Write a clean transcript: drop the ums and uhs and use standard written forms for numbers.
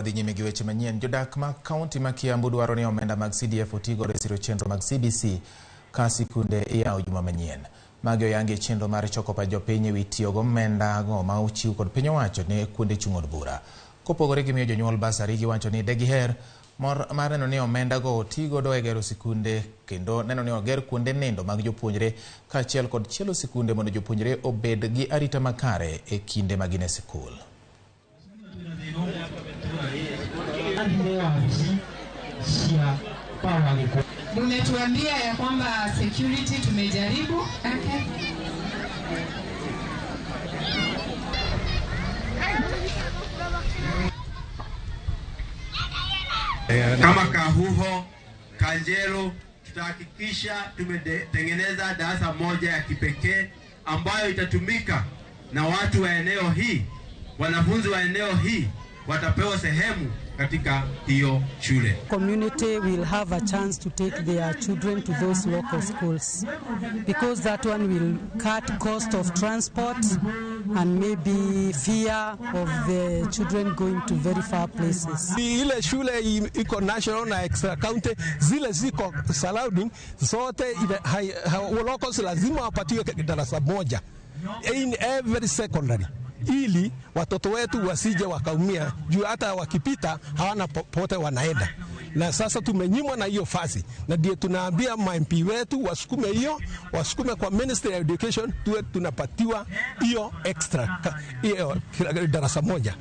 Dhi nyime gi weche manyien. Jodak ma kaunti ma Kiambu dwaroni omenda mag CDF otiigo resiro chenro mag CBC ka sikunde iyawo juma manyien. Magi oyangi chenro mar choko pa jopiny ewi tiyo gomenda go ma ochiw kod piny owacho ne kuonde chung' od bura. Kopogore gi miyo jonyuol basari giwacho ni degiher mar neno ni omenda go otiigo do e gero sikunde kendo neno ni oger kuonde nindo mag jopuonjre kaachiel kod chielo sikunde mondo jopuonjre obed gi arita makare e kinde ma gin e sikul. Umetuambia ya kwamba security tumejaribu. Kama Kahuho, Kanjero, tutahakikisha tumetengeneza darasa moja ya kipekee ambayo itatumika na watu wa eneo hii. Wanafunzi wa eneo hii watapewa sehemu katika hiyo shule. Community will have a chance to take their children to those local schools because that one will cut cost of transport and maybe fear of the children going to very far places. Ile shule iko national na extra county zile ziko surrounding zote locals lazima wapatiwe darasa moja in every secondary, ili watoto wetu wasije wakaumia juu hata wakipita hawana popote wanaenda. Na sasa tumenyimwa na hiyo fasi, na ndio tunaambia MP wetu wasukume kwa Ministry of Education tuwe tunapatiwa hiyo extra hiyo darasa moja.